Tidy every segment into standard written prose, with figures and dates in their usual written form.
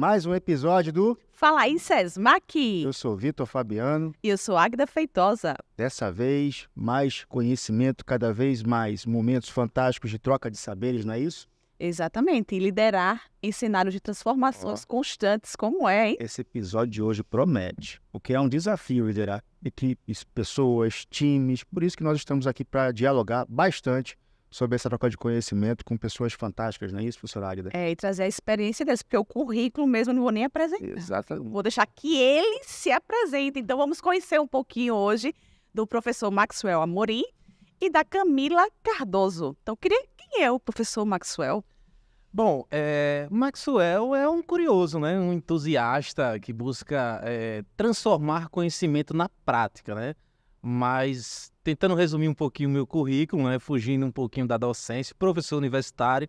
mais um episódio do Fala aí, SESMAC! Eu sou Vitor Fabiano. E eu sou Águida Feitosa. Dessa vez, mais conhecimento, cada vez mais momentos fantásticos de troca de saberes, não é isso? Exatamente, e liderar em cenários de transformações constantes, como é, hein? Esse episódio de hoje promete, porque é um desafio liderar equipes, pessoas, times. Por isso que nós estamos aqui para dialogar bastante sobre essa troca de conhecimento com pessoas fantásticas, não é isso, professora Águida? E trazer a experiência deles, porque o currículo mesmo eu não vou nem apresentar. Exatamente. Vou deixar que ele se apresente. Então vamos conhecer um pouquinho hoje do professor Maxwell Amorim e da Camila Cardoso. Então, quem é o professor Maxwell? Bom, Maxwell é um curioso, né? Um entusiasta que busca transformar conhecimento na prática, né? Mas tentando resumir um pouquinho o meu currículo, né? Fugindo um pouquinho da docência, professor universitário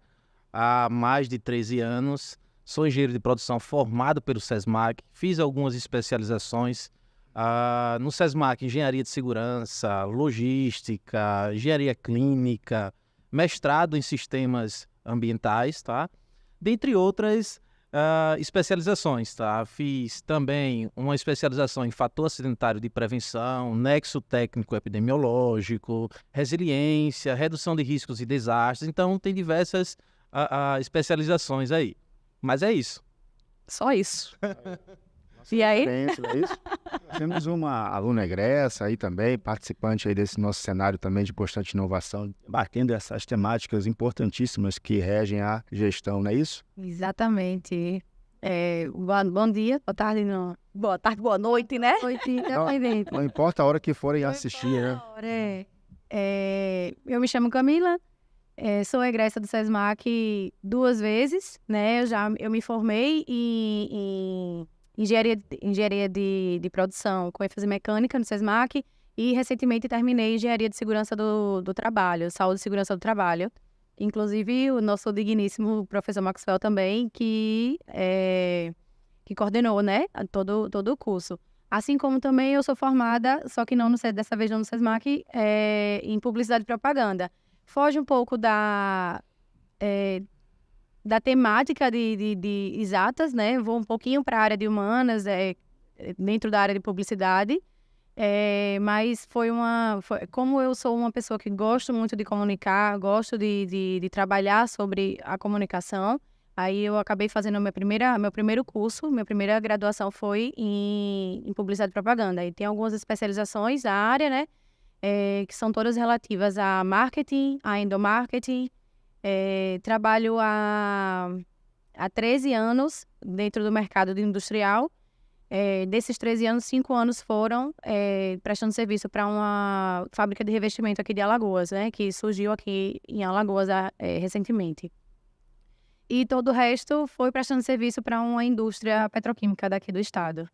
há mais de 13 anos, sou engenheiro de produção formado pelo SESMAC, fiz algumas especializações no SESMAC, engenharia de segurança, logística, engenharia clínica, mestrado em sistemas ambientais, tá? Dentre outras especializações, tá? Fiz também uma especialização em fator acidentário de prevenção, nexo técnico epidemiológico, resiliência, redução de riscos e desastres. Então, tem diversas especializações aí. Mas é isso. Só isso. E aí? Não é isso? Temos uma aluna egressa aí também, participante aí desse nosso cenário também de constante inovação, batendo essas temáticas importantíssimas que regem a gestão, não é isso? Exatamente. Bom dia, boa tarde, não. Boa tarde, boa noite, né? Noite, independente. Não importa a hora que forem assistir, né? Eu me chamo Camila, sou egressa do SESMAC 2 vezes, né? Eu me formei em engenharia de produção com ênfase mecânica no SESMAC e recentemente terminei engenharia de segurança do trabalho, saúde e segurança do trabalho. Inclusive o nosso digníssimo professor Maxwell também, que coordenou, né, todo o curso. Assim como também eu sou formada, só que dessa vez não no SESMAC, em publicidade e propaganda. Foge um pouco da temática de exatas, né? Vou um pouquinho para a área de humanas, dentro da área de publicidade, mas como eu sou uma pessoa que gosto muito de comunicar, gosto de trabalhar sobre a comunicação, aí eu acabei fazendo meu primeiro curso, minha primeira graduação foi em publicidade e propaganda. E tem algumas especializações da área, né? Que são todas relativas a marketing, a endomarketing. Trabalho há 13 anos dentro do mercado industrial. Desses 13 anos, 5 anos foram prestando serviço para uma fábrica de revestimento aqui de Alagoas, né, que surgiu aqui em Alagoas recentemente. E todo o resto foi prestando serviço para uma indústria petroquímica daqui do estado.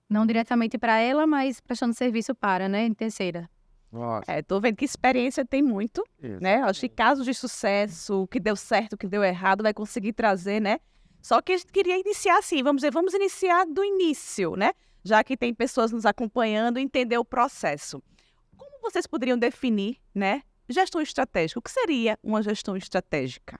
Não diretamente para ela, mas prestando serviço para, né, em terceira. Nossa. Tô vendo que experiência tem muito, né? Acho que casos de sucesso, o que deu certo, o que deu errado, vai conseguir trazer, né? Só que a gente queria iniciar assim, vamos iniciar do início, né? Já que tem pessoas nos acompanhando, entender o processo. Como vocês poderiam definir, né, gestão estratégica? O que seria uma gestão estratégica?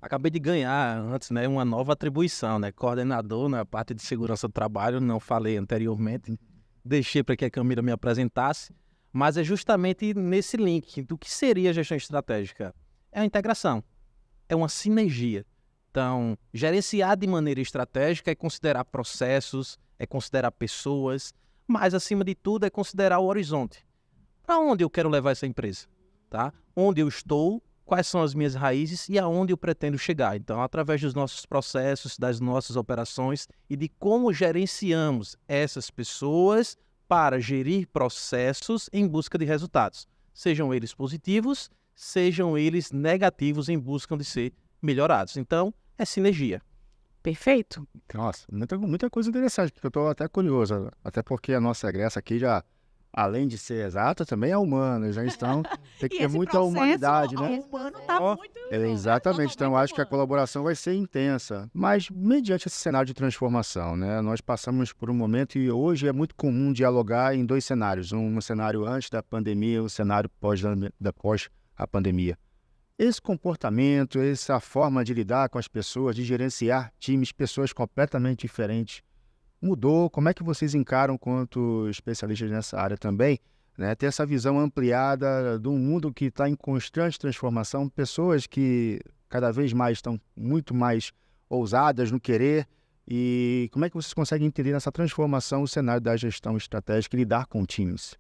Acabei de ganhar antes, né, uma nova atribuição, né? Coordenador na parte de segurança do trabalho, não falei anteriormente, deixei para que a Camila me apresentasse. Mas é justamente nesse link do que seria a gestão estratégica. É a integração, é uma sinergia. Então, gerenciar de maneira estratégica é considerar processos, é considerar pessoas, mas, acima de tudo, é considerar o horizonte. Para onde eu quero levar essa empresa? Tá? Onde eu estou, quais são as minhas raízes e aonde eu pretendo chegar. Então, através dos nossos processos, das nossas operações e de como gerenciamos essas pessoas para gerir processos em busca de resultados, sejam eles positivos, sejam eles negativos em busca de ser melhorados. Então, é sinergia. Perfeito. Nossa, muita coisa interessante, porque eu estou até curioso, até porque a nossa egressa aqui já, além de ser exata, também é humana, já estão, tem que ter muita humanidade, né? O humano está muito... Exatamente, então acho que a colaboração vai ser intensa, mas mediante esse cenário de transformação, né? Nós passamos por um momento e hoje é muito comum dialogar em 2 cenários, um cenário antes da pandemia e um cenário pós a pandemia. Esse comportamento, essa forma de lidar com as pessoas, de gerenciar times, pessoas completamente diferentes, mudou? Como é que vocês encaram quanto especialistas nessa área também, né? Ter essa visão ampliada de um mundo que está em constante transformação, pessoas que cada vez mais estão muito mais ousadas no querer, e como é que vocês conseguem entender nessa transformação o cenário da gestão estratégica e lidar com times?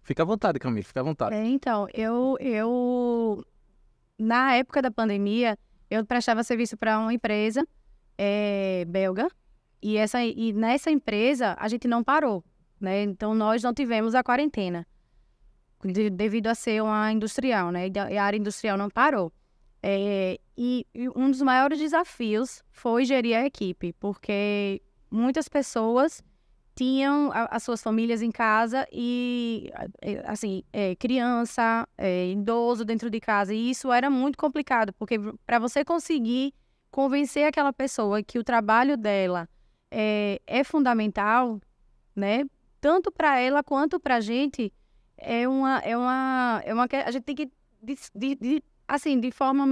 Fica à vontade, Camille, fica à vontade. Então, na época da pandemia, eu prestava serviço para uma empresa belga, e nessa empresa a gente não parou, né? Então, nós não tivemos a quarentena, devido a ser uma industrial, né? E a área industrial não parou. E um dos maiores desafios foi gerir a equipe, porque muitas pessoas tinham as suas famílias em casa e, assim, criança, idoso dentro de casa. E isso era muito complicado, porque para você conseguir convencer aquela pessoa que o trabalho dela é fundamental, né? Tanto para ela quanto para a gente, a gente tem que, assim, de forma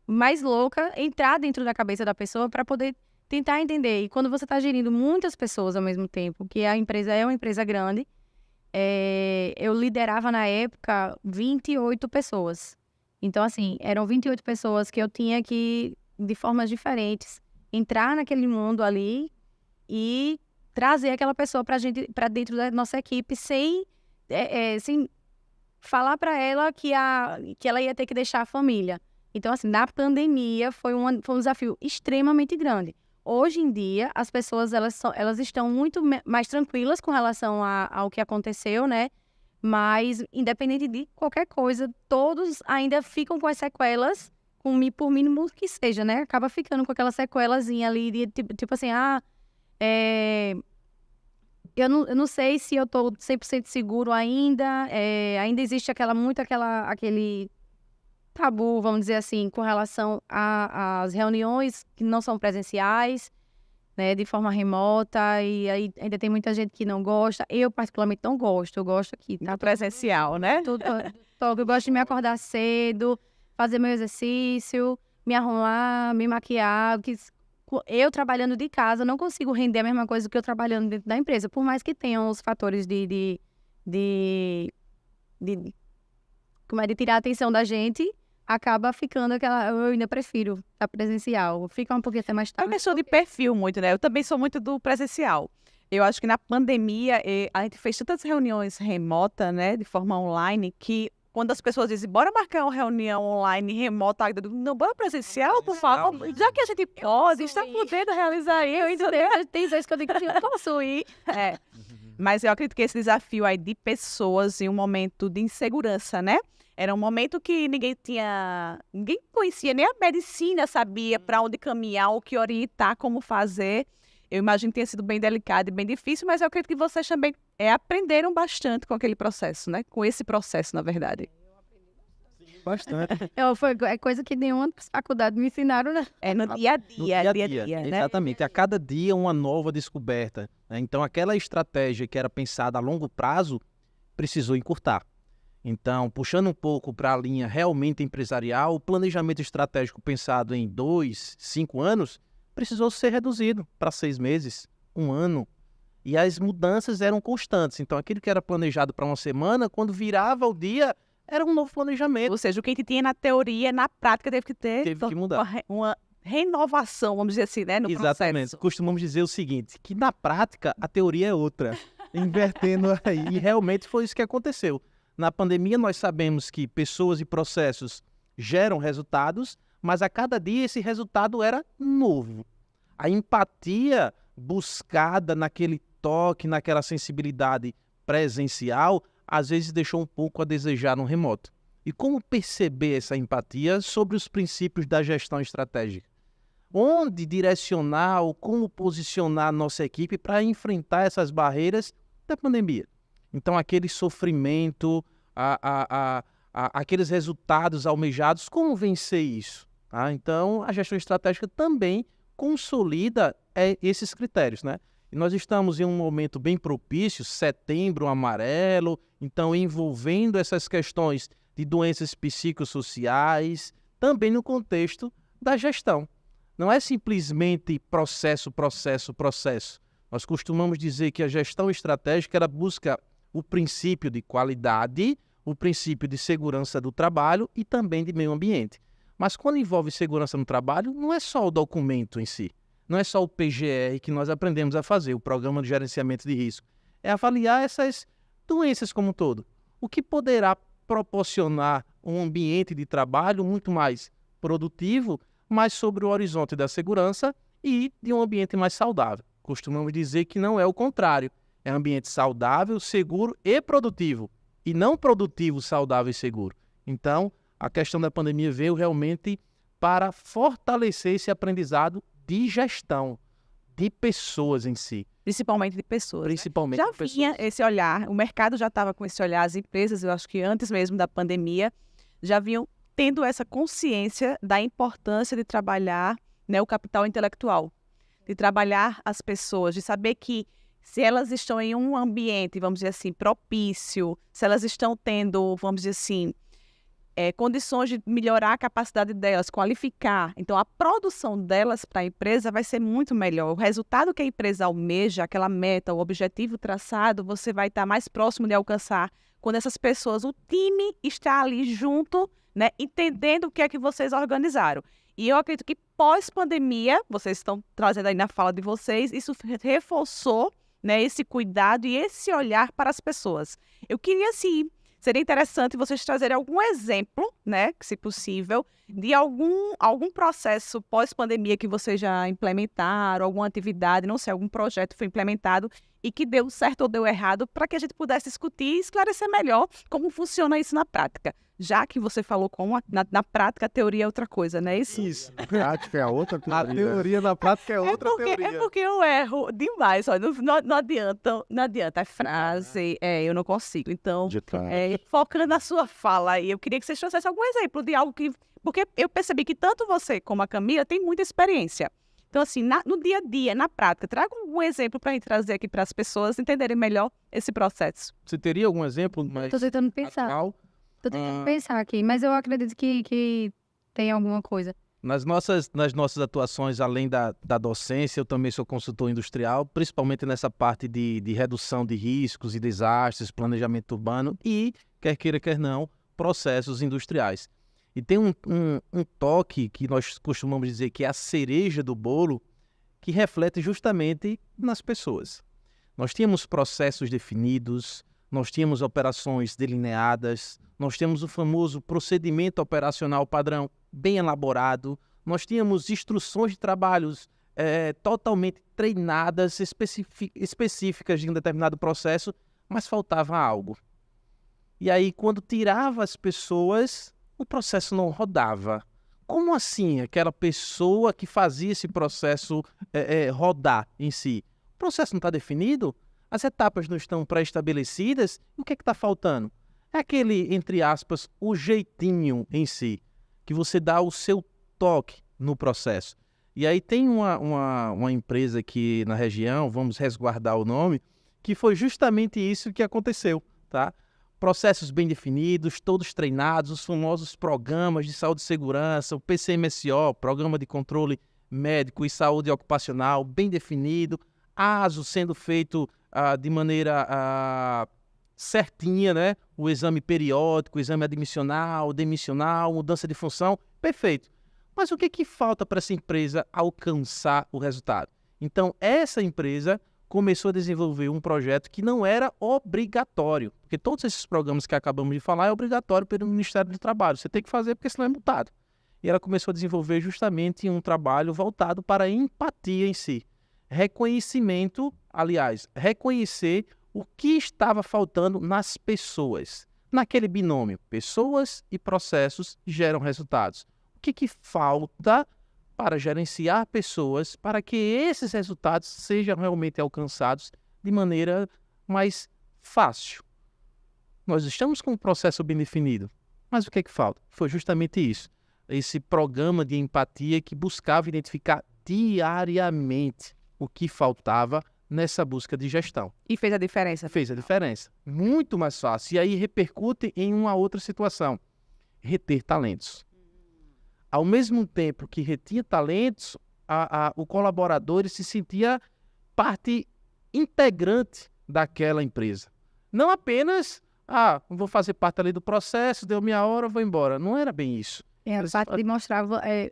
mais louca, entrar dentro da cabeça da pessoa para poder tentar entender. E quando você está gerindo muitas pessoas ao mesmo tempo, que a empresa é uma empresa grande, eu liderava na época 28 pessoas. Então, assim, eram 28 pessoas que eu tinha que, de formas diferentes, entrar naquele mundo ali e trazer aquela pessoa para dentro da nossa equipe sem falar para ela que ela ia ter que deixar a família. Então, assim, na pandemia foi um desafio extremamente grande. Hoje em dia, as pessoas elas estão muito mais tranquilas com relação ao que aconteceu, né? Mas, independente de qualquer coisa, todos ainda ficam com as sequelas, por mínimo que seja, né? Acaba ficando com aquela sequelazinha ali, de, tipo assim, eu não sei se eu tô 100% seguro ainda, ainda existe aquele tabu, vamos dizer assim, com relação às reuniões que não são presenciais, né, de forma remota, e aí ainda tem muita gente que não gosta. Eu, particularmente, não gosto. Eu gosto aqui, tá? Presencial, né? Eu gosto de me acordar cedo, fazer meu exercício, me arrumar, me maquiar. Eu, trabalhando de casa, não consigo render a mesma coisa do que eu trabalhando dentro da empresa, por mais que tenham os fatores de tirar a atenção da gente. Acaba ficando aquela... Eu ainda prefiro estar presencial. Fica um pouquinho até mais É tarde. uma questão de perfil muito, né? Eu também sou muito do presencial. Eu acho que na pandemia a gente fez tantas reuniões remotas, né? De forma online, que quando as pessoas dizem, bora marcar uma reunião online remota, eu digo, não, bora presencial, por favor. Já que a gente pode, está podendo realizar isso. Tem vezes que eu digo que eu posso ir. Mas eu acredito que esse desafio aí de pessoas em um momento de insegurança, né? Era um momento que ninguém conhecia, nem a medicina sabia para onde caminhar, o que orientar, como fazer. Eu imagino que tenha sido bem delicado e bem difícil, mas eu acredito que vocês também aprenderam bastante com aquele processo, né? Com esse processo, na verdade. Bastante. É coisa que nenhuma faculdade me ensinaram, né? No dia a dia, né? Exatamente. A cada dia uma nova descoberta, né? Então, aquela estratégia que era pensada a longo prazo precisou encurtar. Então, puxando um pouco para a linha realmente empresarial, o planejamento estratégico pensado em 2, 5 anos precisou ser reduzido para 6 meses, 1 ano. E as mudanças eram constantes. Então, aquilo que era planejado para uma semana, quando virava o dia, era um novo planejamento. Ou seja, o que a gente tinha na teoria, na prática, teve que mudar. Uma renovação, vamos dizer assim, né? No Exatamente. processo. Costumamos dizer o seguinte, que na prática a teoria é outra. Invertendo aí. E realmente foi isso que aconteceu. Na pandemia, nós sabemos que pessoas e processos geram resultados, mas a cada dia esse resultado era novo. A empatia buscada naquele toque, naquela sensibilidade presencial, às vezes deixou um pouco a desejar no remoto. E como perceber essa empatia sobre os princípios da gestão estratégica? Onde direcionar ou como posicionar a nossa equipe para enfrentar essas barreiras da pandemia? Então, aquele sofrimento, aqueles resultados almejados, como vencer isso? Então, a gestão estratégica também consolida esses critérios, né? E nós estamos em um momento bem propício, setembro amarelo, então envolvendo essas questões de doenças psicossociais, também no contexto da gestão. Não é simplesmente processo. Nós costumamos dizer que a gestão estratégica ela busca o princípio de qualidade, o princípio de segurança do trabalho e também de meio ambiente. Mas quando envolve segurança no trabalho, não é só o documento em si, não é só o PGR que nós aprendemos a fazer, o Programa de Gerenciamento de Risco. É avaliar essas doenças como um todo. O que poderá proporcionar um ambiente de trabalho muito mais produtivo, mais sobre o horizonte da segurança e de um ambiente mais saudável. Costumamos dizer que não é o contrário. É um ambiente saudável, seguro e produtivo. E não produtivo, saudável e seguro. Então, a questão da pandemia veio realmente para fortalecer esse aprendizado de gestão, de pessoas em si. Principalmente de pessoas. Principalmente Já de pessoas. vinha esse olhar, o mercado já estava com esse olhar, as empresas, eu acho que antes mesmo da pandemia, já vinham tendo essa consciência da importância de trabalhar, né, o capital intelectual, de trabalhar as pessoas, de saber que se elas estão em um ambiente, vamos dizer assim, propício, se elas estão tendo, vamos dizer assim, condições de melhorar a capacidade delas, qualificar. Então, a produção delas para a empresa vai ser muito melhor. O resultado que a empresa almeja, aquela meta, o objetivo traçado, você vai estar mais próximo de alcançar quando essas pessoas, o time está ali junto, né, entendendo o que é que vocês organizaram. E eu acredito que pós-pandemia, vocês estão trazendo aí na fala de vocês, isso reforçou, né, esse cuidado e esse olhar para as pessoas. Eu queria, assim, seria interessante vocês trazerem algum exemplo, né, se possível, de algum processo pós-pandemia que vocês já implementaram, alguma atividade, não sei, algum projeto foi implementado e que deu certo ou deu errado, para que a gente pudesse discutir e esclarecer melhor como funciona isso na prática. Já que você falou como na prática a teoria é outra coisa, não é isso? Isso. A prática é a outra A teoria na prática é outra teoria. É porque eu erro demais, ó, não adianta, é frase, eu não consigo. Então, focando na sua fala aí, eu queria que vocês trouxessem algum exemplo de algo que... Porque eu percebi que tanto você como a Camila têm muita experiência. Então, assim, no dia a dia, na prática, traga um exemplo para a gente trazer aqui para as pessoas entenderem melhor esse processo. Você teria algum exemplo mais Tô tentando pensar. atual? Tô tentando pensar aqui, mas eu acredito que tem alguma coisa. Nas nossas atuações, além da docência, eu também sou consultor industrial, principalmente nessa parte de redução de riscos e desastres, planejamento urbano e, quer queira, quer não, processos industriais. E tem um toque que nós costumamos dizer que é a cereja do bolo, que reflete justamente nas pessoas. Nós tínhamos processos definidos, nós tínhamos operações delineadas, nós temos o famoso procedimento operacional padrão bem elaborado, nós tínhamos instruções de trabalhos totalmente treinadas, específicas de um determinado processo, mas faltava algo. E aí, quando tirava as pessoas, o processo não rodava. Como assim aquela pessoa que fazia esse processo rodar em si? O processo não está definido? As etapas não estão pré-estabelecidas? O que é que está faltando? É aquele, entre aspas, o jeitinho em si, que você dá o seu toque no processo. E aí tem uma empresa aqui na região, vamos resguardar o nome, que foi justamente isso que aconteceu, tá? Processos bem definidos, todos treinados, os famosos programas de saúde e segurança, o PCMSO, Programa de Controle Médico e Saúde Ocupacional, bem definido, ASO sendo feito de maneira certinha, né? O exame periódico, o exame admissional, demissional, mudança de função, perfeito. Mas o que falta para essa empresa alcançar o resultado? Então, essa empresa começou a desenvolver um projeto que não era obrigatório, porque todos esses programas que acabamos de falar é obrigatório pelo Ministério do Trabalho. Você tem que fazer porque senão é multado. E ela começou a desenvolver justamente um trabalho voltado para a empatia em si. Reconhecimento, aliás, reconhecer o que estava faltando nas pessoas. Naquele binômio, pessoas e processos geram resultados. O que falta para gerenciar pessoas, para que esses resultados sejam realmente alcançados de maneira mais fácil? Nós estamos com um processo bem definido, mas o que falta? Foi justamente isso. Esse programa de empatia que buscava identificar diariamente o que faltava nessa busca de gestão. E fez a diferença. Fez a diferença. Muito mais fácil. E aí repercute em uma outra situação. Reter talentos. Ao mesmo tempo que retinha talentos, o colaborador ele se sentia parte integrante daquela empresa. Não apenas, vou fazer parte ali do processo, deu minha hora, vou embora. Não era bem isso. É a parte de mostrar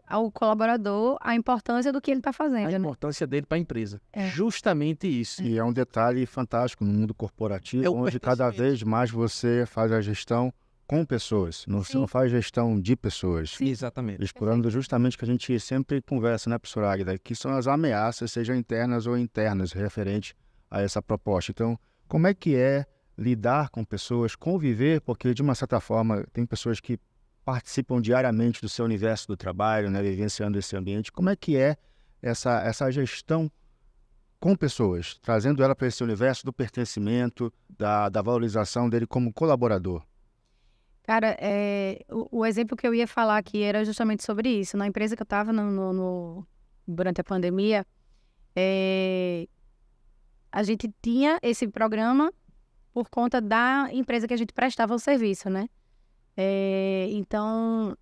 ao colaborador a importância do que ele está fazendo. A Né? importância dele para a empresa. É. Justamente isso. E é um detalhe fantástico no mundo corporativo, É o onde cada pertencimento. vez mais você faz a gestão com pessoas. Você não faz gestão de pessoas. Sim. Exatamente. Explorando justamente o que a gente sempre conversa, né, professor Águida? Que são as ameaças, sejam internas ou internas, referente a essa proposta. Então, como é que é lidar com pessoas, conviver, porque de uma certa forma tem pessoas que participam diariamente do seu universo do trabalho, né, vivenciando esse ambiente. Como é que é essa gestão com pessoas, trazendo ela para esse universo do pertencimento, da valorização dele como colaborador? Cara, o exemplo que eu ia falar aqui era justamente sobre isso. Na empresa que eu estava durante a pandemia, a gente tinha esse programa por conta da empresa que a gente prestava o serviço, né? Então,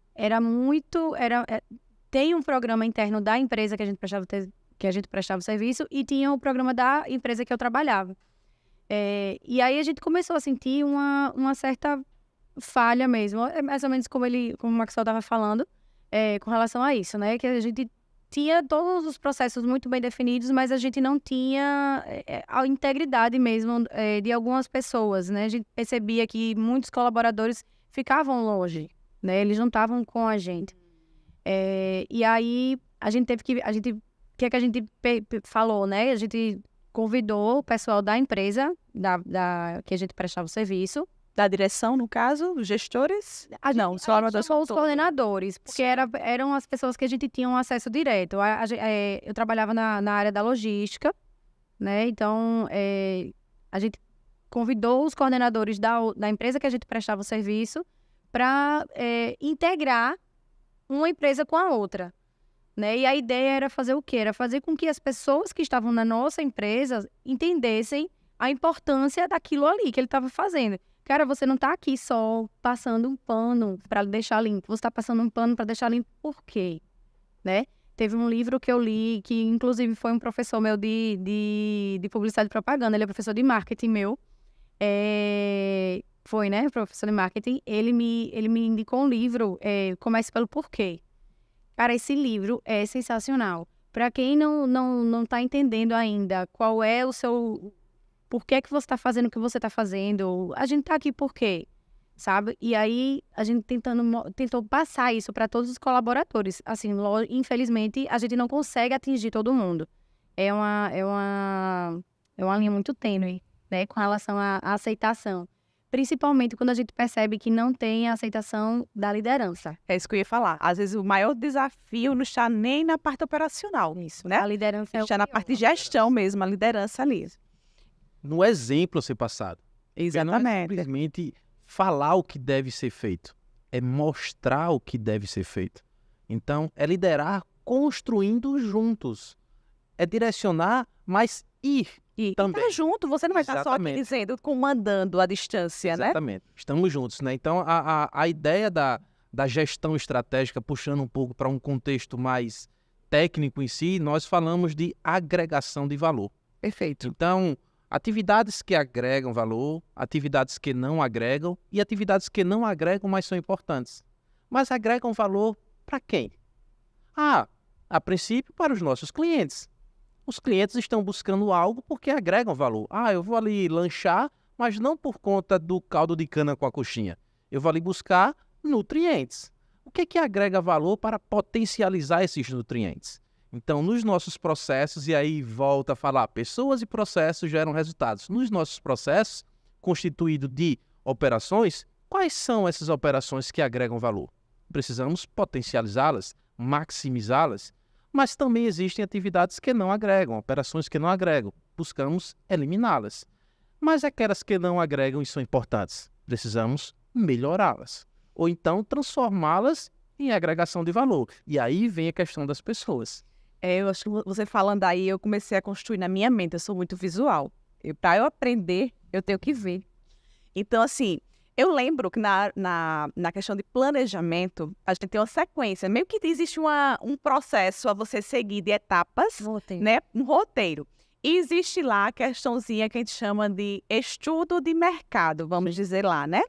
tem um programa interno da empresa que a gente prestava o serviço e tinha o programa da empresa que eu trabalhava. E aí a gente começou a sentir uma certa falha mesmo. É mais ou menos como o Maxwell estava falando, com relação a isso, né? Que a gente tinha todos os processos muito bem definidos, mas a gente não tinha a integridade mesmo de algumas pessoas, né? A gente percebia que muitos colaboradores ficavam longe, né? Eles não estavam com a gente. E aí a gente teve que... o que é que a gente falou, né? A gente convidou o pessoal da empresa que a gente prestava o serviço. Da direção, no caso, os gestores? Não, os A gente colaboradores chamou são os coordenadores, porque eram as pessoas que a gente tinha um acesso direto. Eu trabalhava na área da logística, né? Então, a gente convidou os coordenadores da empresa que a gente prestava o serviço para integrar uma empresa com a outra, né? E a ideia era fazer o quê? Era fazer com que as pessoas que estavam na nossa empresa entendessem a importância daquilo ali que ele estava fazendo. Cara, você não está aqui só passando um pano para deixar limpo. Você está passando um pano para deixar limpo por quê? Né? Teve um livro que eu li, que inclusive foi um professor meu de publicidade e propaganda. Ele é professor de marketing meu. Foi, né? Professor de marketing. Ele me indicou um livro, Comece pelo Porquê. Cara, esse livro é sensacional. Para quem não está entendendo ainda qual é o seu... Por que que você está fazendo o que você está fazendo? A gente está aqui por quê? Sabe? E aí, a gente tentou passar isso para todos os colaboradores. Assim, infelizmente, a gente não consegue atingir todo mundo. É uma linha muito tênue, né? Com relação à aceitação. Principalmente quando a gente percebe que não tem a aceitação da liderança. É isso que eu ia falar. Às vezes o maior desafio não está nem na parte operacional nisso, né? A liderança é o Está na pior. parte de gestão mesmo, a liderança ali. No exemplo a ser passado. Não é Exatamente. simplesmente falar o que deve ser feito. É mostrar o que deve ser feito. Então, é liderar construindo juntos. É direcionar, mas ir E também. tá junto, você não vai estar só aqui Exatamente. dizendo, comandando a distância, né? Exatamente. Estamos juntos, né? Então, a ideia da gestão estratégica, puxando um pouco para um contexto mais técnico em si, nós falamos de agregação de valor. Perfeito. Então, atividades que agregam valor, atividades que não agregam e atividades que não agregam, mas são importantes. Mas agregam valor para quem? A princípio, para os nossos clientes. Os clientes estão buscando algo porque agregam valor. Eu vou ali lanchar, mas não por conta do caldo de cana com a coxinha. Eu vou ali buscar nutrientes. O que é que agrega valor para potencializar esses nutrientes? Então, nos nossos processos, e aí volta a falar, pessoas e processos geram resultados. Nos nossos processos, constituído de operações, quais são essas operações que agregam valor? Precisamos potencializá-las, maximizá-las, mas também existem atividades que não agregam, operações que não agregam. Buscamos eliminá-las. Mas aquelas que não agregam e são importantes, precisamos melhorá-las. Ou então transformá-las em agregação de valor. E aí vem a questão das pessoas. Eu acho que você falando aí, eu comecei a construir na minha mente. Eu sou muito visual. Para eu aprender, eu tenho que ver. Então, assim, eu lembro que na questão de planejamento, a gente tem uma sequência. Meio que existe um processo a você seguir de etapas, né? Um roteiro. E existe lá a questãozinha que a gente chama de estudo de mercado, vamos dizer lá, né?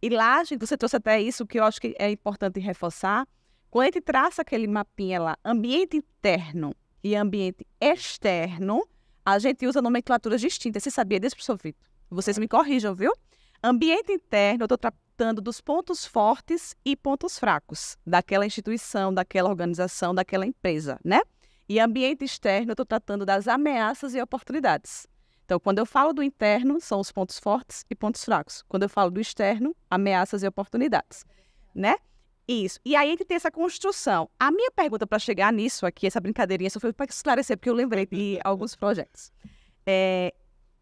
E lá, você trouxe até isso, que eu acho que é importante reforçar. Quando a gente traça aquele mapinha lá, ambiente interno e ambiente externo, a gente usa nomenclaturas distintas. Você sabia disso, professor Vitor? Vocês me corrijam, viu? Ambiente interno, eu estou tratando dos pontos fortes e pontos fracos daquela instituição, daquela organização, daquela empresa, né? E ambiente externo, eu estou tratando das ameaças e oportunidades. Então, quando eu falo do interno, são os pontos fortes e pontos fracos. Quando eu falo do externo, ameaças e oportunidades, né? Isso. E aí a gente tem essa construção. A minha pergunta para chegar nisso aqui, essa brincadeirinha, só foi para esclarecer, porque eu lembrei de alguns projetos. É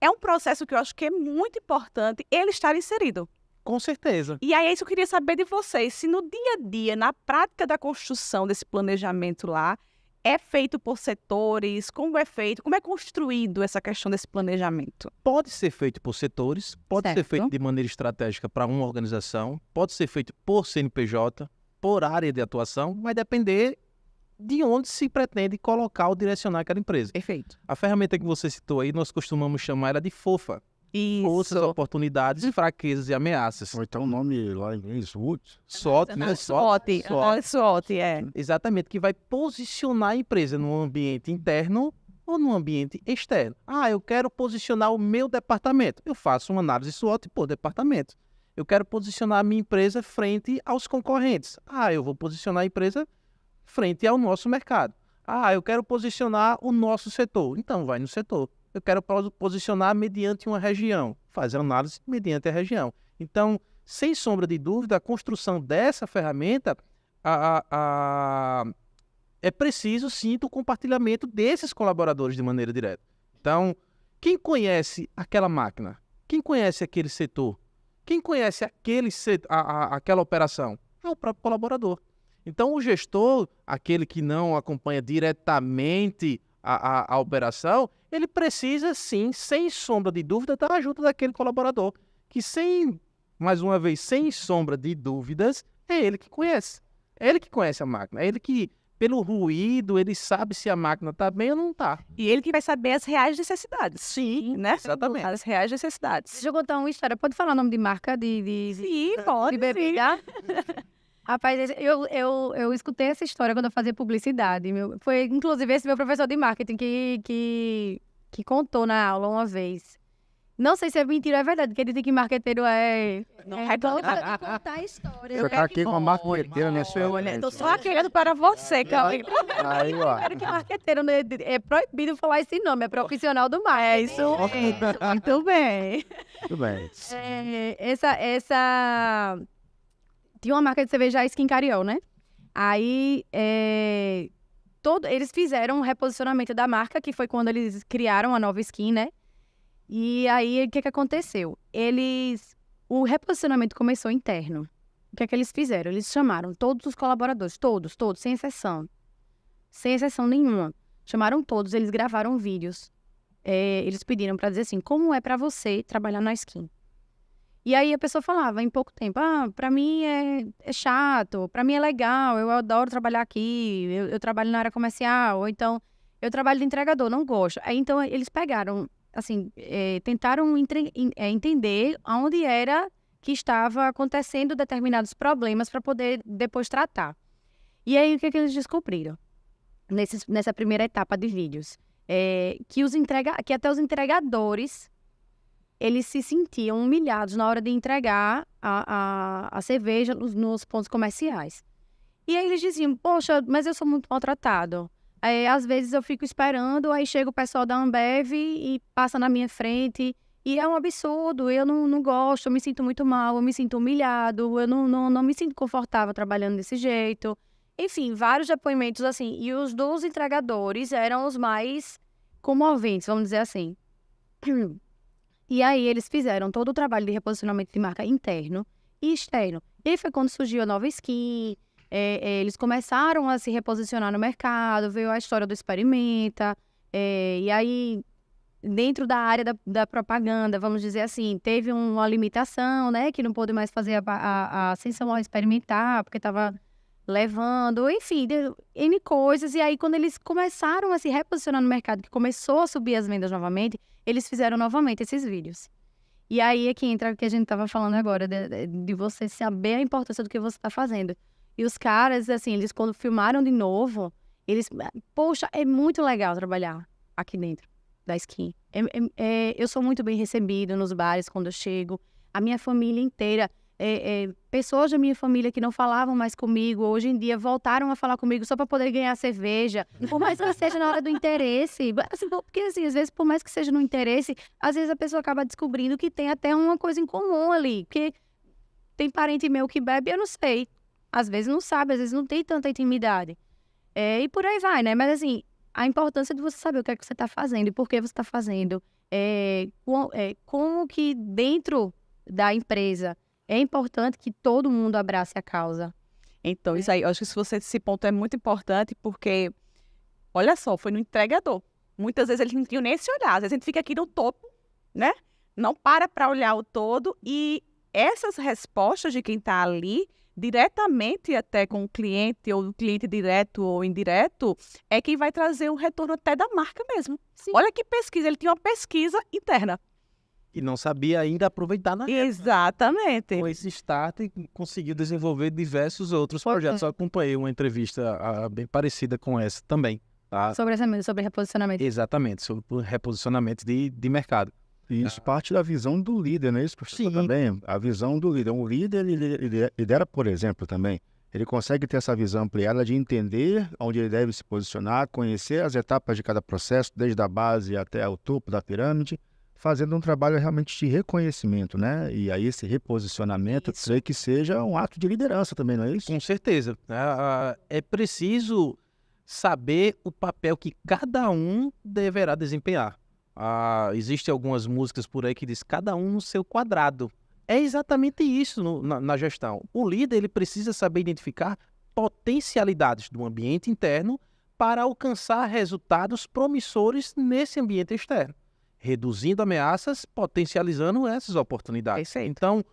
um processo que eu acho que é muito importante ele estar inserido. Com certeza. E aí é isso que eu queria saber de vocês. Se no dia a dia, na prática da construção desse planejamento lá, é feito por setores, como é feito, como é construído essa questão desse planejamento? Pode ser feito por setores, pode ser Certo. feito de maneira estratégica para uma organização, pode ser feito por CNPJ, por área de atuação, vai depender de onde se pretende colocar ou direcionar aquela empresa. Perfeito. A ferramenta que você citou aí, nós costumamos chamar ela de FOFA. Forças, Isso. oportunidades, fraquezas e ameaças. Ou então o nome lá em inglês, SWOT. SWOT, né? SWOT. SWOT, é. Exatamente, que vai posicionar a empresa no ambiente interno ou no ambiente externo. Eu quero posicionar o meu departamento. Eu faço uma análise SWOT por departamento. Eu quero posicionar a minha empresa frente aos concorrentes. Eu vou posicionar a empresa frente ao nosso mercado. Eu quero posicionar o nosso setor. Então, vai no setor. Eu quero posicionar mediante uma região. Faz a análise mediante a região. Então, sem sombra de dúvida, a construção dessa ferramenta é preciso, sim, o compartilhamento desses colaboradores de maneira direta. Então, quem conhece aquela máquina? Quem conhece aquele setor? Quem conhece aquela operação? É o próprio colaborador. Então, o gestor, aquele que não acompanha diretamente a operação, ele precisa, sim, sem sombra de dúvida, da ajuda daquele colaborador, que mais uma vez, sem sombra de dúvidas, é ele que conhece. É ele que conhece a máquina, é ele que, pelo ruído, ele sabe se a máquina está bem ou não está. E ele que vai saber as reais necessidades. Sim, Né? exatamente. As reais necessidades. Deixa eu contar uma história. Pode falar o nome de marca de Sim, pode. bebida? Rapaz, eu escutei essa história quando eu fazia publicidade. Foi, inclusive, esse meu professor de marketing que contou na aula uma vez. Não sei se é mentira ou é verdade, porque ele diz que marqueteiro é... Não é vai gosta de contar histórias. Você tá aqui com a marqueteira nessa Tô só querendo para você, Cauê. Aí, ó. Espero que marqueteiro é proibido falar esse nome, é profissional do marketing. É isso. Muito bem. Tudo bem. Essa... Tinha uma marca de cerveja, a Skin Cariol, né? Aí, eles fizeram um reposicionamento da marca, que foi quando eles criaram a nova skin, né? E aí, o que aconteceu? O reposicionamento começou interno. O que eles fizeram? Eles chamaram todos os colaboradores, todos, sem exceção. Sem exceção nenhuma. Chamaram todos, eles gravaram vídeos. Eles pediram para dizer assim, como é para você trabalhar na skin? E aí a pessoa falava em pouco tempo, pra mim é chato, pra mim é legal, eu adoro trabalhar aqui, eu trabalho na área comercial, ou então eu trabalho de entregador, não gosto. Aí então eles pegaram, assim, tentaram entender onde era que estava acontecendo determinados problemas para poder depois tratar. E aí o que eles descobriram nessa primeira etapa de vídeos? Que até os entregadores eles se sentiam humilhados na hora de entregar a cerveja nos pontos comerciais. E aí eles diziam, poxa, mas eu sou muito maltratado. Às vezes eu fico esperando, aí chega o pessoal da Ambev e passa na minha frente. E é um absurdo, eu não gosto, eu me sinto muito mal, eu me sinto humilhado, eu não me sinto confortável trabalhando desse jeito. Enfim, vários depoimentos assim. E os dos entregadores eram os mais comoventes, vamos dizer assim. E aí eles fizeram todo o trabalho de reposicionamento de marca interno e externo. E aí foi quando surgiu a nova skin, eles começaram a se reposicionar no mercado, veio a história do Experimenta, e aí, dentro da área da propaganda, vamos dizer assim, teve uma limitação, né, que não pôde mais fazer a ascensão ao Experimentar, porque estava levando, enfim, N coisas. E aí, quando eles começaram a se reposicionar no mercado, que começou a subir as vendas novamente, eles fizeram novamente esses vídeos. E aí é que entra o que a gente estava falando agora, de você saber a importância do que você está fazendo. E os caras, assim, eles quando filmaram de novo, poxa, é muito legal trabalhar aqui dentro da Skin. Eu sou muito bem recebido nos bares quando eu chego. A minha família inteira, pessoas da minha família que não falavam mais comigo, hoje em dia voltaram a falar comigo só para poder ganhar cerveja. Por mais que seja na hora do interesse. Assim, porque, assim, às vezes, por mais que seja no interesse, às vezes a pessoa acaba descobrindo que tem até uma coisa em comum ali. Porque tem parente meu que bebe, eu não sei. Às vezes não sabe, às vezes não tem tanta intimidade. E por aí vai, né? Mas, assim, a importância de você saber o que é que você está fazendo e por que você está fazendo. Como que dentro da empresa é importante que todo mundo abrace a causa. Então, isso aí, eu acho que esse ponto é muito importante, porque, olha só, foi no entregador. Muitas vezes eles não tinham nem esse olhar. Às vezes a gente fica aqui no topo, né? Não para olhar o todo. E essas respostas de quem está ali, diretamente até com o cliente, ou o cliente direto ou indireto, é quem vai trazer um retorno até da marca mesmo. Sim. Olha que pesquisa, ele tinha uma pesquisa interna. E não sabia ainda aproveitar na época. Exatamente. Com esse start, conseguiu desenvolver diversos outros projetos. Eu acompanhei uma entrevista bem parecida com essa também. Tá? Sobre reposicionamento. Exatamente, sobre o reposicionamento de mercado. E isso parte da visão do líder, não é isso, professor? Sim. Também, a visão do líder. Um líder, ele lidera, por exemplo, também. Ele consegue ter essa visão ampliada de entender onde ele deve se posicionar, conhecer as etapas de cada processo, desde a base até o topo da pirâmide, fazendo um trabalho realmente de reconhecimento, né? E aí esse reposicionamento, Isso. creio que seja um ato de liderança também, não é isso? Com certeza. É preciso saber o papel que cada um deverá desempenhar. Existem algumas músicas por aí que diz cada um no seu quadrado. É exatamente isso na gestão. O líder ele precisa saber identificar potencialidades do ambiente interno para alcançar resultados promissores nesse ambiente externo, reduzindo ameaças, potencializando essas oportunidades. Perfeito. Então,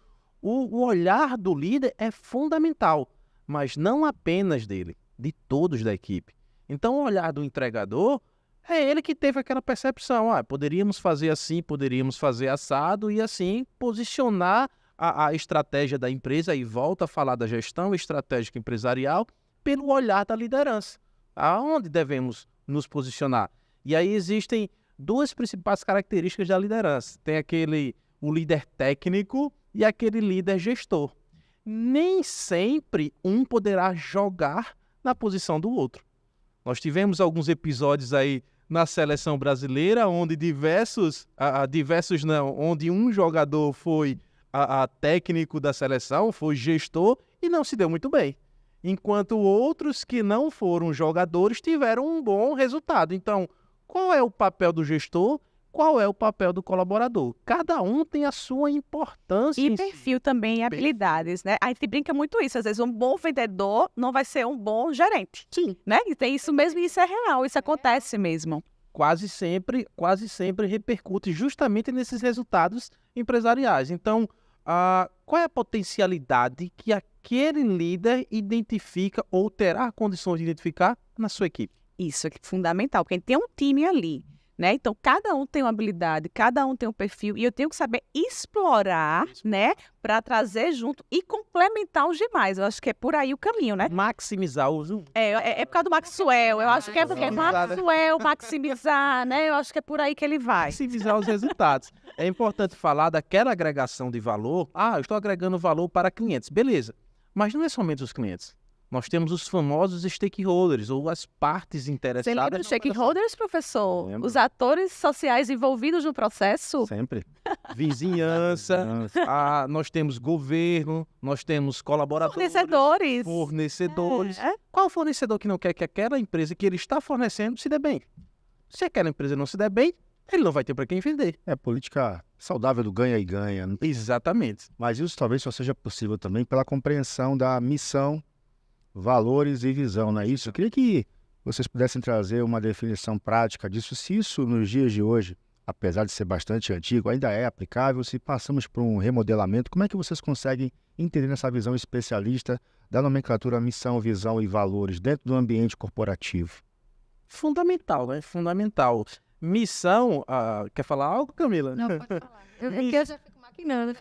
o olhar do líder é fundamental, mas não apenas dele, de todos da equipe. Então, o olhar do entregador é ele que teve aquela percepção, poderíamos fazer assim, poderíamos fazer assado e assim posicionar a estratégia da empresa e volta a falar da gestão estratégica empresarial pelo olhar da liderança. Aonde devemos nos posicionar? E aí existem duas principais características da liderança. Tem o líder técnico e aquele líder gestor. Nem sempre um poderá jogar na posição do outro. Nós tivemos alguns episódios aí na seleção brasileira, onde onde um jogador foi técnico da seleção, foi gestor e não se deu muito bem. Enquanto outros que não foram jogadores tiveram um bom resultado. Então, qual é o papel do gestor? Qual é o papel do colaborador? Cada um tem a sua importância. E perfil também e habilidades, né? A gente brinca muito isso. Às vezes um bom vendedor não vai ser um bom gerente. Sim. Né? E tem isso mesmo, e isso é real, isso acontece mesmo. Quase sempre repercute justamente nesses resultados empresariais. Então, qual é a potencialidade que aquele líder identifica ou terá condições de identificar na sua equipe? Isso é fundamental, porque tem um time ali, né? Então, cada um tem uma habilidade, cada um tem um perfil, e eu tenho que saber explorar, né? Para trazer junto e complementar os demais. Eu acho que é por aí o caminho, né? Maximizar o uso. É por causa do Maxwell. Eu acho que é porque Maxwell, maximizar, né? Eu acho que é por aí que ele vai. Maximizar os resultados. É importante falar daquela agregação de valor. Eu estou agregando valor para clientes. Beleza. Mas não é somente os clientes. Nós temos os famosos stakeholders, ou as partes interessadas. Você lembra dos stakeholders, professor? Lembro. Os atores sociais envolvidos no processo? Sempre. Vizinhança, nós temos governo, nós temos colaboradores. Fornecedores. É. Qual fornecedor que não quer que aquela empresa que ele está fornecendo se dê bem? Se aquela empresa não se der bem, ele não vai ter para quem vender. É política saudável do ganha e ganha. Exatamente. Mas isso talvez só seja possível também pela compreensão da missão valores e visão, não é isso? Eu queria que vocês pudessem trazer uma definição prática disso, se isso nos dias de hoje, apesar de ser bastante antigo, ainda é aplicável, se passamos por um remodelamento, como é que vocês conseguem entender essa visão especialista da nomenclatura missão, visão e valores dentro do ambiente corporativo? Fundamental, né? Fundamental. Missão, quer falar algo, Camila? Não, pode falar. Eu já fico maquinando.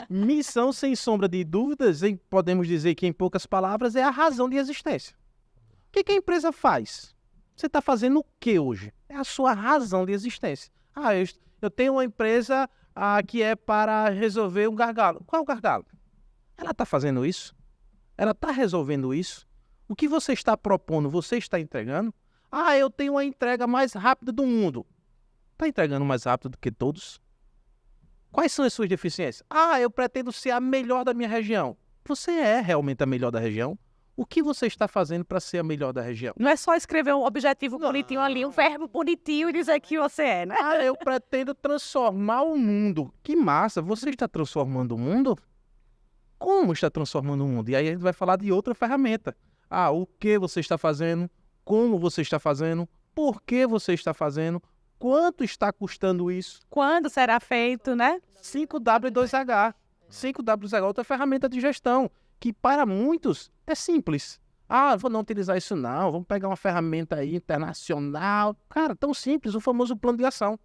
Missão, sem sombra de dúvidas, podemos dizer que em poucas palavras, é a razão de existência. O que a empresa faz? Você está fazendo o que hoje? É a sua razão de existência. Eu tenho uma empresa que é para resolver um gargalo. Qual é o gargalo? Ela está fazendo isso? Ela está resolvendo isso? O que você está propondo, você está entregando? Eu tenho a entrega mais rápida do mundo. Está entregando mais rápido do que todos? Quais são as suas deficiências? Eu pretendo ser a melhor da minha região. Você é realmente a melhor da região? O que você está fazendo para ser a melhor da região? Não é só escrever um objetivo bonitinho ali, um verbo bonitinho e dizer que você é, né? Eu pretendo transformar o mundo. Que massa! Você está transformando o mundo? Como está transformando o mundo? E aí a gente vai falar de outra ferramenta. O que você está fazendo? Como você está fazendo? Por que você está fazendo? Quanto está custando isso? Quando será feito, né? 5W e 2H. 5W2H é outra ferramenta de gestão, que para muitos é simples. Vou não utilizar isso não, vamos pegar uma ferramenta aí internacional. Cara, tão simples, o famoso plano de ação.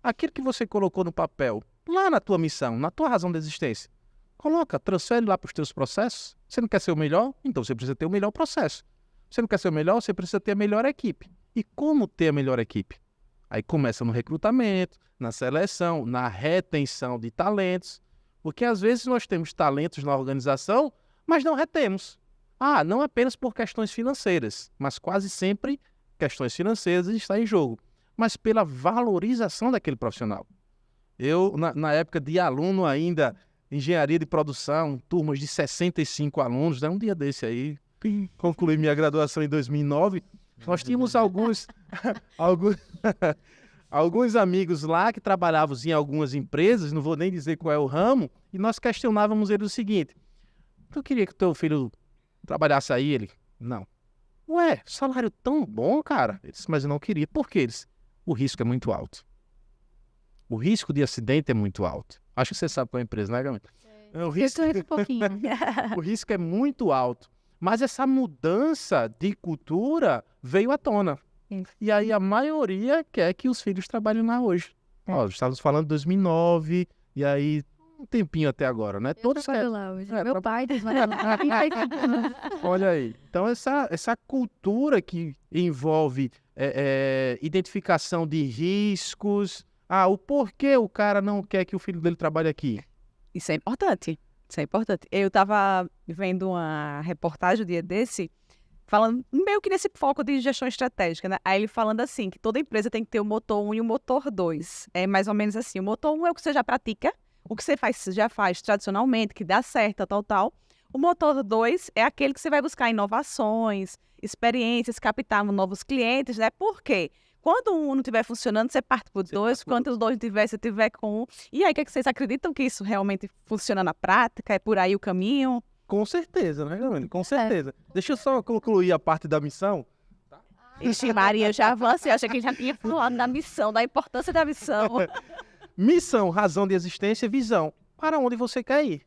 Aquilo que você colocou no papel, lá na tua missão, na tua razão de existência. Coloca, transfere lá para os teus processos. Você não quer ser o melhor? Então você precisa ter o melhor processo. Você não quer ser o melhor? Você precisa ter a melhor equipe. E como ter a melhor equipe? Aí começa no recrutamento, na seleção, na retenção de talentos. Porque às vezes nós temos talentos na organização, mas não retemos. Não apenas por questões financeiras, mas quase sempre questões financeiras estão em jogo, mas pela valorização daquele profissional. Eu, na época de aluno ainda, engenharia de produção, turmas de 65 alunos, um dia desse aí, concluí minha graduação em 2009, nós tínhamos alguns amigos lá que trabalhavam em algumas empresas, não vou nem dizer qual é o ramo, e nós questionávamos ele o seguinte: tu queria que teu filho trabalhasse aí? Ele, não. Ué, salário tão bom, cara. Ele disse, mas eu não queria. Por quê? O risco é muito alto. O risco de acidente é muito alto. Acho que você sabe qual é a empresa, né, Gamita? O risco é muito alto. Mas essa mudança de cultura veio à tona. E aí a maioria quer que os filhos trabalhem lá hoje. Estávamos falando de 2009, e aí um tempinho até agora, né? Todos lá hoje. Meu pai trabalha lá. Olha aí. Então essa cultura que envolve identificação de riscos, o porquê o cara não quer que o filho dele trabalhe aqui. Isso é importante. Isso é importante. Eu estava vendo uma reportagem um dia desse, falando meio que nesse foco de gestão estratégica, né? Aí ele falando assim, que toda empresa tem que ter o motor 1 e o motor 2. É mais ou menos assim, o motor 1 é o que você já pratica, o que você já faz tradicionalmente, que dá certo, tal. O motor 2 é aquele que você vai buscar inovações, experiências, captar novos clientes, né? Por quê? Quando um não estiver funcionando, você parte para o 2. Quando os 2 não tiver, você tiver com 1. E aí, o que vocês acreditam que isso realmente funciona na prática? É por aí o caminho? Com certeza, né, Gamita? Com certeza. Deixa eu só concluir a parte da missão. Ixi, Maria, eu já avancei. Eu achei que já tinha falado da missão, da importância da missão. Missão, razão de existência, visão. Para onde você quer ir?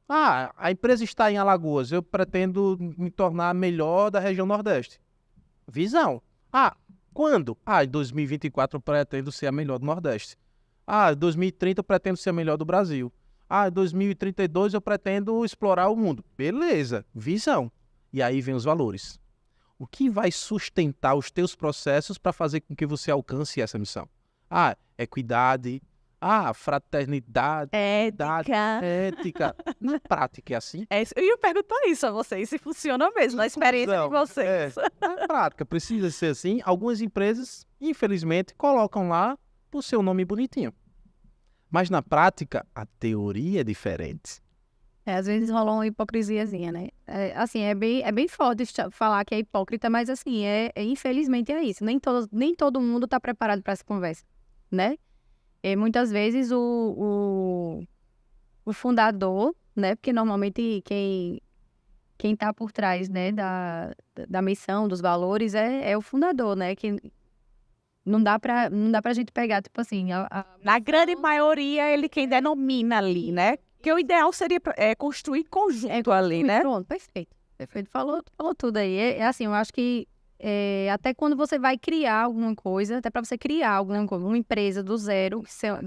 A empresa está em Alagoas. Eu pretendo me tornar a melhor da região Nordeste. Visão. Quando? Em 2024 eu pretendo ser a melhor do Nordeste. Em 2030 eu pretendo ser a melhor do Brasil. Em 2032 eu pretendo explorar o mundo. Beleza, visão. E aí vem os valores. O que vai sustentar os teus processos para fazer com que você alcance essa missão? Equidade. Fraternidade. Ética. Na prática é assim? Eu ia perguntar isso a vocês, se funciona mesmo, na experiência de vocês. Na prática, precisa ser assim. Algumas empresas, infelizmente, colocam lá o seu nome bonitinho. Mas na prática, a teoria é diferente. Às vezes rola uma hipocrisiazinha, né? É bem forte falar que é hipócrita, mas assim, infelizmente é isso. Nem todo mundo está preparado para essa conversa, né? Muitas vezes o fundador, né? Porque normalmente quem quem está por trás, né, da missão, dos valores, é o fundador, né? Que não dá pra gente pegar, tipo assim... Na grande maioria, ele quem denomina ali, né? Que o ideal seria construir conjunto ali, né? Pronto, perfeito. Perfeito, falou tudo aí. É assim, eu acho que até quando você vai criar alguma coisa, até para você criar alguma coisa, uma empresa do zero,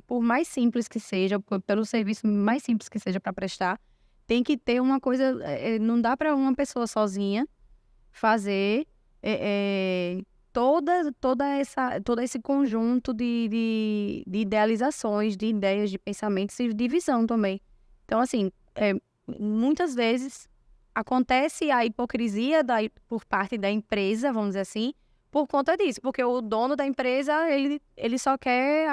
por mais simples que seja, pelo serviço mais simples que seja para prestar, tem que ter uma coisa, não dá para uma pessoa sozinha fazer todo esse conjunto de idealizações, de ideias, de pensamentos e de visão também. Então, assim, muitas vezes acontece a hipocrisia por parte da empresa, vamos dizer assim, por conta disso. Porque o dono da empresa, ele só quer,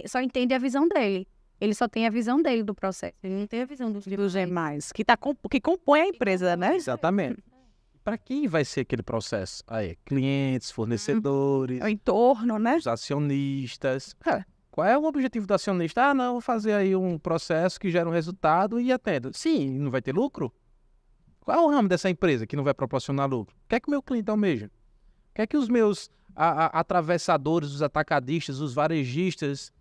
só entende a visão dele. Ele só tem a visão dele do processo. Ele não tem a visão dos demais. Que compõe a empresa, né? Exatamente. Para quem vai ser aquele processo? Aí, clientes, fornecedores, O entorno, né? os acionistas. Qual é o objetivo do acionista? Não, vou fazer aí um processo que gera um resultado e atenda. Sim, não vai ter lucro? Qual é o ramo dessa empresa que não vai proporcionar lucro? O que é que o meu cliente almeja? O que é que os meus atravessadores, os atacadistas, os varejistas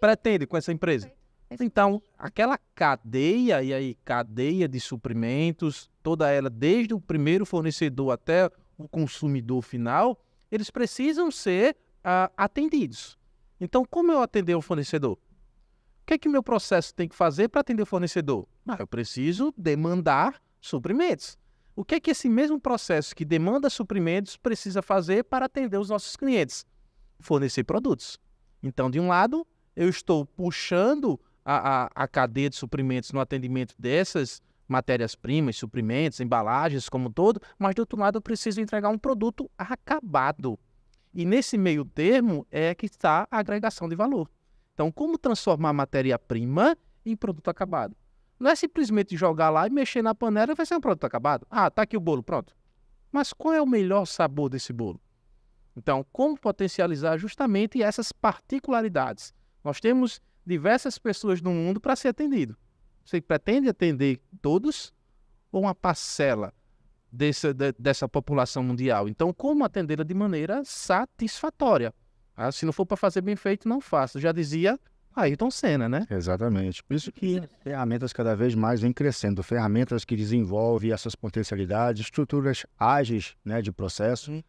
pretendem com essa empresa? Então, aquela cadeia, e aí cadeia de suprimentos, toda ela, desde o primeiro fornecedor até o consumidor final, eles precisam ser atendidos. Então, como eu atender o fornecedor? O que é que o meu processo tem que fazer para atender o fornecedor? Eu preciso demandar suprimentos. O que é que esse mesmo processo que demanda suprimentos precisa fazer para atender os nossos clientes? Fornecer produtos. Então, de um lado, eu estou puxando a cadeia de suprimentos no atendimento dessas matérias-primas, suprimentos, embalagens como um todo, mas do outro lado eu preciso entregar um produto acabado. E nesse meio termo é que está a agregação de valor. Então, como transformar matéria-prima em produto acabado? Não é simplesmente jogar lá e mexer na panela e vai ser um produto acabado. Tá aqui o bolo, pronto. Mas qual é o melhor sabor desse bolo? Então, como potencializar justamente essas particularidades? Nós temos diversas pessoas no mundo para ser atendido. Você pretende atender todos ou uma parcela dessa população mundial? Então, como atendê-la de maneira satisfatória? Se não for para fazer bem feito, não faça. Já dizia Ayrton Senna, né? Exatamente. Por isso que ferramentas cada vez mais vêm crescendo, ferramentas que desenvolvem essas potencialidades, estruturas ágeis, né, de processo,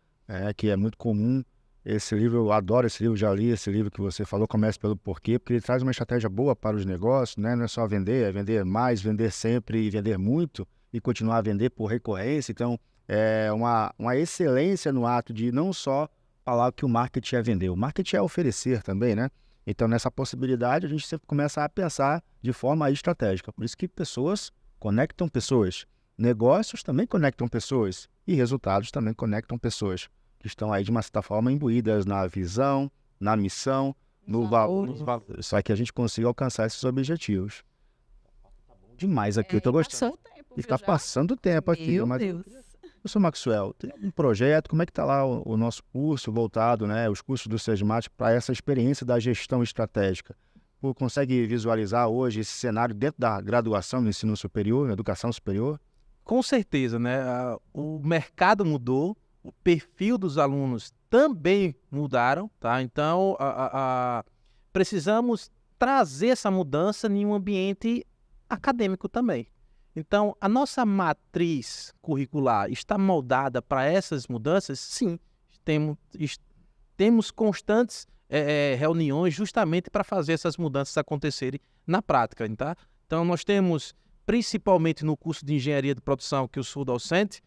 que é muito comum. Esse livro, eu adoro esse livro, já li esse livro que você falou, Comece pelo Porquê, porque ele traz uma estratégia boa para os negócios, né? Não é só vender, é vender mais, vender sempre e vender muito e continuar a vender por recorrência. Então, é uma excelência no ato de não só falar que o marketing é vender, o marketing é oferecer também, né? Então, nessa possibilidade, a gente sempre começa a pensar de forma estratégica. Por isso que pessoas conectam pessoas, negócios também conectam pessoas e resultados também conectam pessoas que estão aí, de uma certa forma, imbuídas na visão, na missão, no valor. Só que a gente consiga alcançar esses objetivos. Tá bom demais aqui, eu tô gostando. Está passando o tempo aqui. Meu Mas... Deus. Professor Maxwell, tem um projeto, como é que está lá o nosso curso voltado, né, os cursos do SESMAT para essa experiência da gestão estratégica? Consegue visualizar hoje esse cenário dentro da graduação no ensino superior, na educação superior? Com certeza, né? O mercado mudou, o perfil dos alunos também mudaram, tá? Então, precisamos trazer essa mudança em um ambiente acadêmico também. Então, a nossa matriz curricular está moldada para essas mudanças? Sim, temos constantes reuniões justamente para fazer essas mudanças acontecerem na prática, tá? Então, nós temos, principalmente no curso de Engenharia de Produção, que eu sou docente,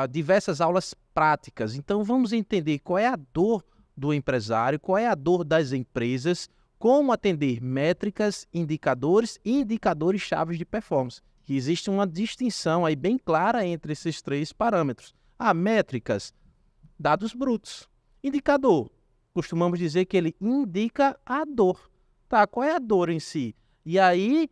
diversas aulas práticas. Então, vamos entender qual é a dor do empresário, qual é a dor das empresas, como atender métricas, indicadores e indicadores chaves de performance. Que existe uma distinção aí bem clara entre esses três parâmetros. Métricas, dados brutos. Indicador, costumamos dizer que ele indica a dor. Tá, qual é a dor em si? E aí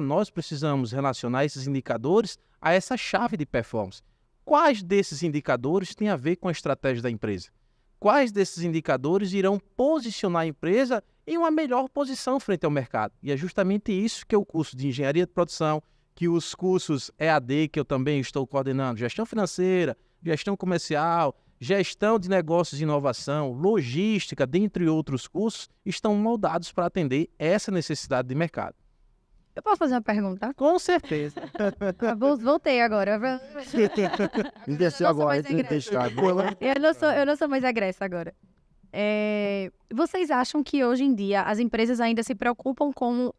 nós precisamos relacionar esses indicadores a essa chave de performance. Quais desses indicadores têm a ver com a estratégia da empresa? Quais desses indicadores irão posicionar a empresa em uma melhor posição frente ao mercado? E é justamente isso que é o curso de Engenharia de Produção, que os cursos EAD, que eu também estou coordenando, gestão financeira, gestão comercial, gestão de negócios e inovação, logística, dentre outros cursos, estão moldados para atender essa necessidade de mercado. Eu posso fazer uma pergunta? Com certeza. Voltei agora. Investir Eu não sou agora, mais egressa. Eu não sou mais egressa agora. Vocês acham que hoje em dia as empresas ainda se preocupam com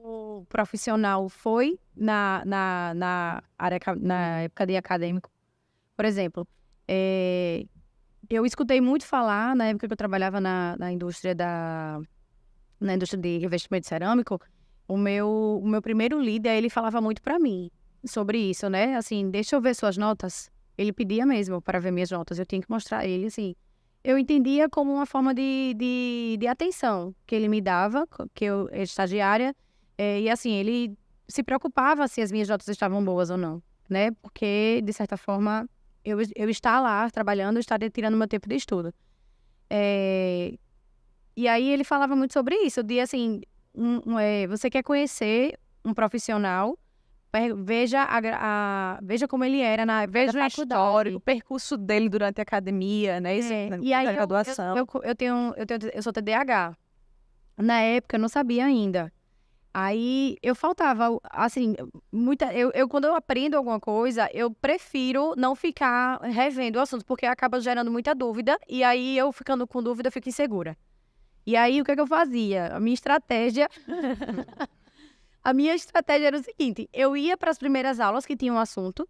o profissional foi na época de acadêmico? Por exemplo, eu escutei muito falar, na época que eu trabalhava na indústria de revestimento cerâmico, o meu primeiro líder, ele falava muito para mim sobre isso, né? Assim, deixa eu ver suas notas. Ele pedia mesmo para ver minhas notas, eu tinha que mostrar a ele, assim. Eu entendia como uma forma de atenção que ele me dava, que eu era estagiária, e assim, ele se preocupava se as minhas notas estavam boas ou não, né? Porque, de certa forma, eu estar lá trabalhando, eu estaria tirando meu tempo de estudo. E aí ele falava muito sobre isso, de assim, você quer conhecer um profissional, veja como ele era veja o histórico, o percurso dele durante a academia, né? Isso, e aí na graduação. Eu sou TDAH. Na época eu não sabia ainda. Aí eu faltava, assim, quando eu aprendo alguma coisa, eu prefiro não ficar revendo o assunto, porque acaba gerando muita dúvida, e aí eu ficando com dúvida, eu fico insegura. E aí, o que eu fazia? A minha estratégia era o seguinte, eu ia para as primeiras aulas que tinham assunto,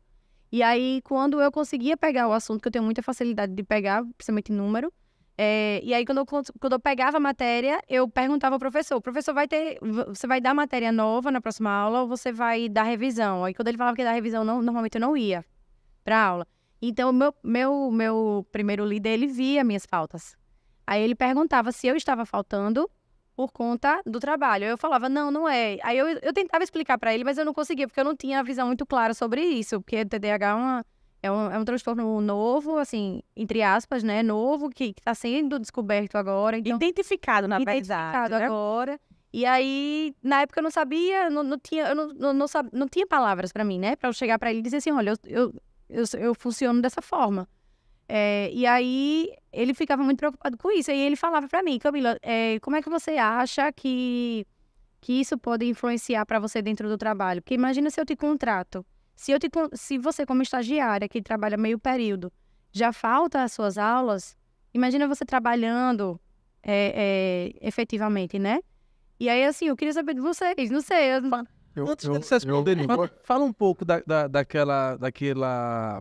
e aí, quando eu conseguia pegar o assunto, que eu tenho muita facilidade de pegar, principalmente número, e aí, quando eu pegava a matéria, eu perguntava ao professor, você vai dar matéria nova na próxima aula ou você vai dar revisão? Aí, quando ele falava que ia dar revisão, normalmente eu não ia para a aula. Então, o meu primeiro líder, ele via minhas faltas. Aí ele perguntava se eu estava faltando por conta do trabalho. Eu falava, não é. Aí eu tentava explicar para ele, mas eu não conseguia, porque eu não tinha a visão muito clara sobre isso. Porque o TDAH é um transtorno novo, assim, entre aspas, né? Novo, que está sendo descoberto agora. Então, identificado, na verdade. Identificado né? agora. E aí, na época eu não sabia, não tinha palavras para mim, né? Para eu chegar para ele e dizer assim, olha, eu funciono dessa forma. E aí, ele ficava muito preocupado com isso. E ele falava pra mim, Camila, como é que você acha que isso pode influenciar pra você dentro do trabalho? Porque imagina se eu te contrato. Se você, como estagiária, que trabalha meio período, já falta as suas aulas, imagina você trabalhando efetivamente, né? E aí, assim, eu queria saber de vocês, não sei. Antes de você responder, fala um pouco daquela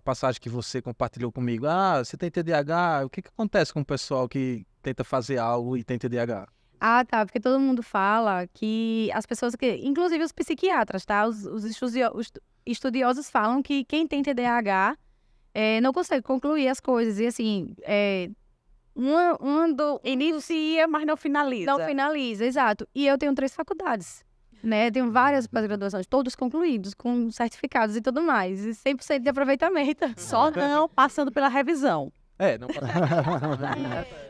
passagem que você compartilhou comigo. Você tem TDAH, o que acontece com o pessoal que tenta fazer algo e tem TDAH? Ah, tá, porque todo mundo fala que as pessoas inclusive os psiquiatras, tá? Os estudiosos falam que quem tem TDAH não consegue concluir as coisas. E assim, inicia, mas não finaliza. Não finaliza, exato. E eu tenho 3 faculdades. Né? Tenho várias pós-graduações, todos concluídos, com certificados e tudo mais. E 100% de aproveitamento. Só não passando pela revisão. Não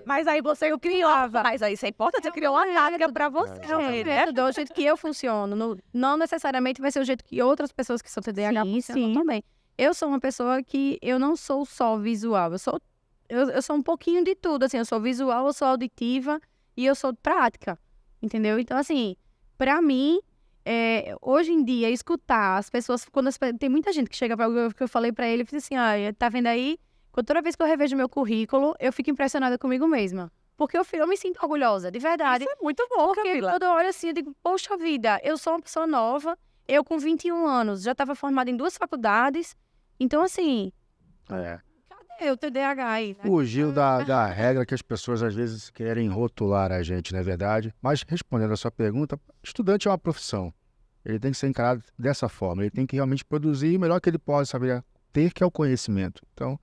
Mas aí você criou. Mas aí isso é importante, você criou uma tática pra você. Né? Do jeito que eu funciono. Não necessariamente vai ser o jeito que outras pessoas que são TDAH funcionam também. Eu sou uma pessoa que eu não sou só visual. Eu sou um pouquinho de tudo. Assim, eu sou visual, eu sou auditiva e eu sou prática. Entendeu? Então, assim, pra mim, hoje em dia, escutar as pessoas... Tem muita gente que chega pra eu, que eu falei pra ele, e diz assim, tá vendo aí? Toda vez que eu revejo meu currículo, eu fico impressionada comigo mesma. Porque eu me sinto orgulhosa, de verdade. Isso é muito bom, porque Camila. Quando eu olho assim, eu digo, poxa vida, eu sou uma pessoa nova, eu com 21 anos, já estava formada em 2 faculdades. Então, assim, cadê o TDAH aí? Né? Fugiu da regra que as pessoas às vezes querem rotular a gente, não é verdade? Mas respondendo a sua pergunta, estudante é uma profissão. Ele tem que ser encarado dessa forma. Ele tem que realmente produzir o melhor que ele pode saber ter, que é o conhecimento. Então,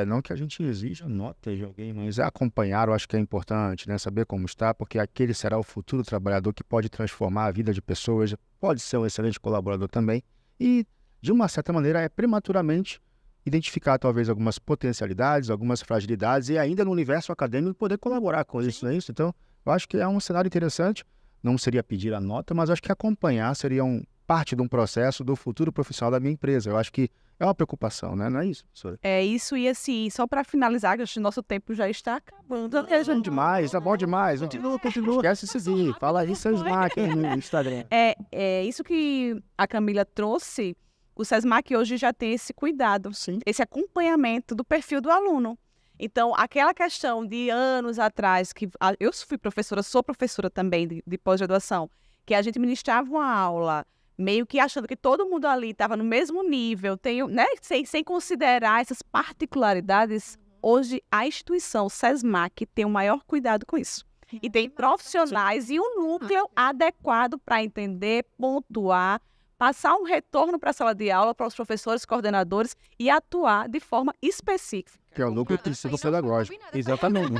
não que a gente exija nota de alguém, mas acompanhar eu acho que é importante, né? Saber como está, porque aquele será o futuro trabalhador que pode transformar a vida de pessoas, pode ser um excelente colaborador também. E, de uma certa maneira, prematuramente identificar talvez algumas potencialidades, algumas fragilidades e ainda no universo acadêmico poder colaborar com isso, não é isso? Então, eu acho que é um cenário interessante. Não seria pedir a nota, mas acho que acompanhar seria um parte de um processo do futuro profissional da minha empresa. Eu acho que é uma preocupação, né? Não é isso, professora? É isso, e assim, só para finalizar, que acho que o nosso tempo já está acabando. É bom demais, é bom demais. Continua. Esquece de seguir. Fala aí, SESMAC no Instagram. É isso que a Camila trouxe. O SESMAC hoje já tem esse cuidado, Sim. esse acompanhamento do perfil do aluno. Então, aquela questão de anos atrás, que eu fui professora, sou professora também de pós-graduação, que a gente ministrava uma aula meio que achando que todo mundo ali estava no mesmo nível, né? sem considerar essas particularidades. Hoje, a instituição, o SESMAC, tem o maior cuidado com isso. E tem profissionais e um núcleo adequado para entender, pontuar, passar um retorno para a sala de aula, para os professores, coordenadores e atuar de forma específica. Que é o núcleo psicopedagógico. Exatamente.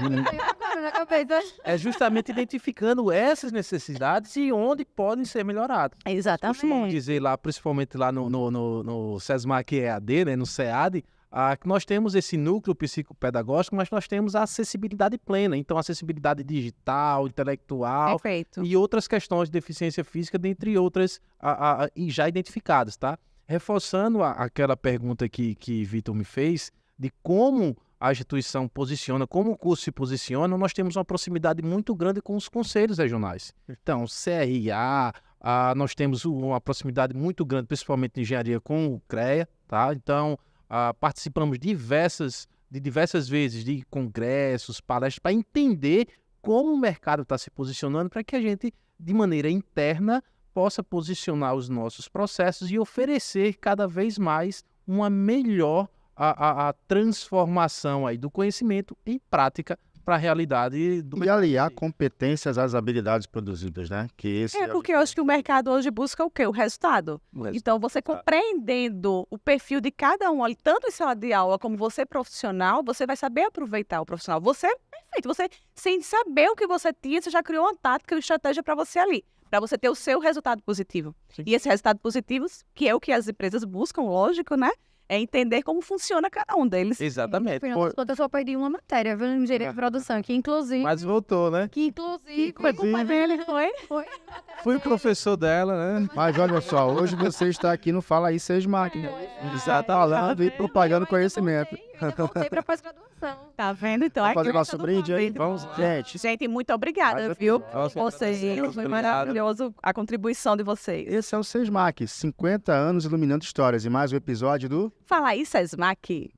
É justamente identificando essas necessidades e onde podem ser melhoradas. Costumamos dizer lá, principalmente lá no SESMAC EAD, né, no SEAD, que nós temos esse núcleo psicopedagógico, mas nós temos a acessibilidade plena. Então, acessibilidade digital, intelectual Perfeito. e outras questões de deficiência física, dentre outras já identificadas, tá? Reforçando aquela pergunta que Vitor me fez, de como a instituição posiciona, como o curso se posiciona, nós temos uma proximidade muito grande com os conselhos regionais. Então, CRA, nós temos uma proximidade muito grande, principalmente de engenharia, com o CREA, tá? Então, participamos diversas vezes de congressos, palestras, para entender como o mercado está se posicionando, para que a gente, de maneira interna, possa posicionar os nossos processos e oferecer cada vez mais uma melhor a transformação aí do conhecimento em prática para a realidade do E aliar competências às habilidades produzidas, né? Que esse Porque eu acho que o mercado hoje busca o quê? O resultado. Então, você compreendendo o perfil de cada um, ali, tanto em sala de aula como você profissional, você vai saber aproveitar o profissional. Você, perfeito, você, sem saber o que você tinha, você já criou uma tática, uma estratégia para você ali, para você ter o seu resultado positivo. Sim. E esse resultado positivo, que é o que as empresas buscam, lógico, né? É entender como funciona cada um deles. Exatamente. Eu só perdi uma matéria, viu, em engenharia de produção, que inclusive... Mas voltou, né? Foi culpa dele, foi? Fui professor dela, né? Mas olha só, hoje você está aqui no Fala aí, SESMAC, né? Exato, falando e propagando conhecimento. Eu voltei para pós-graduação. Tá vendo? Então, Vamos aqui fazer vai nosso todo brinde mundo. aí? Vamos, gente. Gente, muito obrigada, Mas, viu? Nossa, Vocês, foi obrigado. maravilhoso a contribuição de vocês. Esse é o SESMAC, 50 anos iluminando histórias. E mais um episódio do... Fala aí, SESMAC.